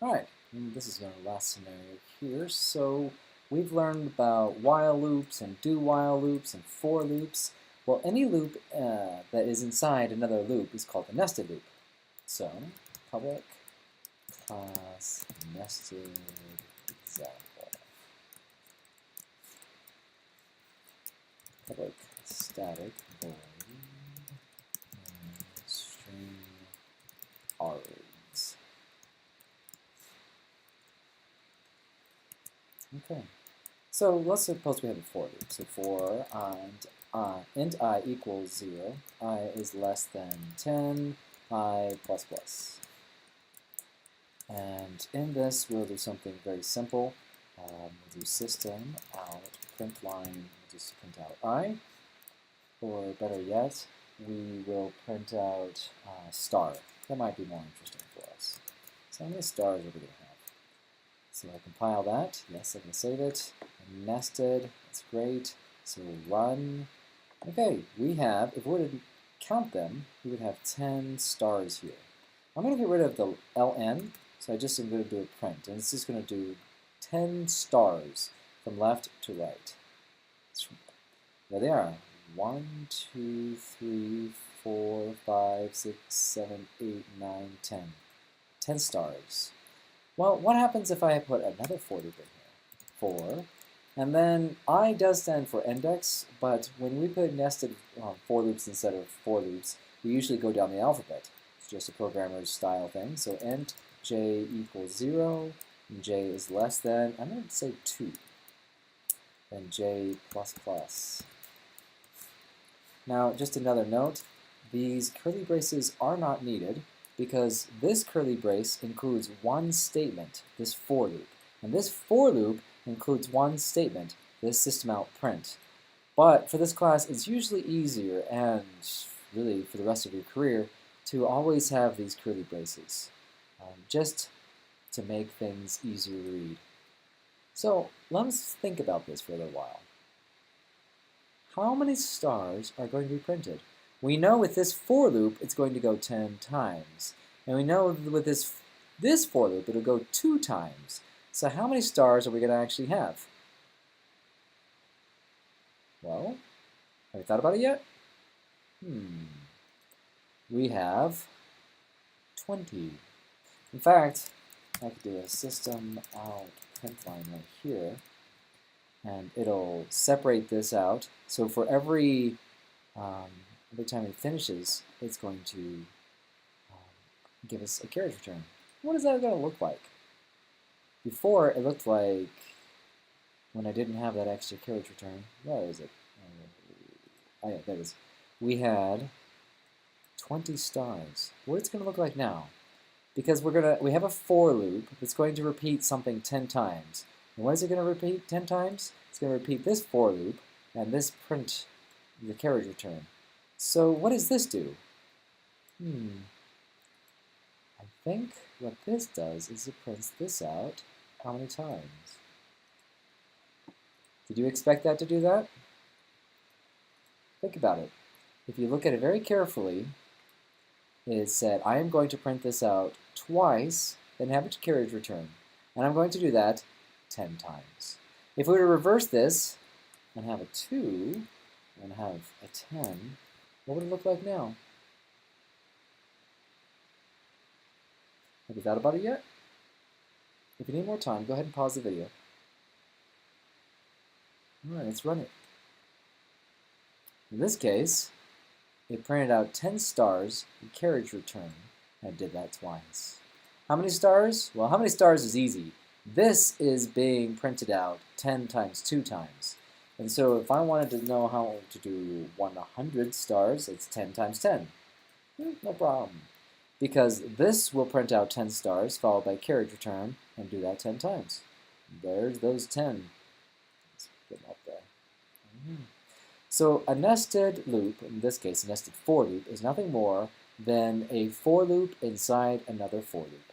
Alright, this is our last scenario here. So we've learned about while loops and do while loops and for loops. Well, any loop that is inside another loop is called a nested loop. So public class nested example. Public static void string args. Okay. So let's suppose we have a for loop. So for int I equals 0, I is less than 10, I plus plus. And in this, we'll do something very simple. We'll do system out print line, we'll just print out I. Or better yet, we will print out star. That might be more interesting for us. So how many stars are we going to have? So I compile that. Yes, I can save it. Nested. That's great. So run. Okay, we have, if we were to count them, we would have 10 stars here. I'm going to get rid of the ln, so I just am going to do a print. And it's just going to do 10 stars from left to right. There they are. 1, 2, 3, 4, 5, 6, 7, 8, 9, 10. 10 stars. Well, what happens if I put another for loop in here? 4. And then I does stand for index, but when we put nested for loops instead of for loops, we usually go down the alphabet. It's just a programmer's style thing. So int j equals 0, and j is less than, I'm going to say 2, then j plus plus. Now, just another note, these curly braces are not needed because this curly brace includes one statement, this for loop. And this for loop includes one statement, this system out print. But for this class, it's usually easier, and really for the rest of your career, to always have these curly braces, just to make things easier to read. So let's think about this for a little while. How many stars are going to be printed? We know with this for loop, it's going to go 10 times. And we know with this for loop, it'll go 2 times. So how many stars are we going to actually have? Well, have you thought about it yet? We have 20. In fact, I could do a system out print line right here, and it'll separate this out. So for every time it finishes, it's going to give us a carriage return. What is that going to look like? Before, it looked like, when I didn't have that extra carriage return, where is it? Oh yeah, there it is. We had 20 stars. What it's going to look like now? Because we have a for loop that's going to repeat something 10 times. And what is it going to repeat 10 times? It's going to repeat this for loop and this print the carriage return. So what does this do? I think what this does is it prints this out how many times? Did you expect that to do that? Think about it. If you look at it very carefully, it said, I am going to print this out twice, then have a carriage return. And I'm going to do that 10 times. If we were to reverse this and have a 2 and have a 10, what would it look like now? Have you thought about it yet? If you need more time, go ahead and pause the video. All right, let's run it. In this case, it printed out 10 stars and carriage return, and it did that twice. How many stars? Well, how many stars is easy. This is being printed out 10 times 2 times. And so if I wanted to know how to do 100 stars, it's 10 times 10. No problem. Because this will print out 10 stars followed by carriage return and do that 10 times. There's those 10. Let's get them up there. So a nested loop, in this case a nested for loop, is nothing more than a for loop inside another for loop.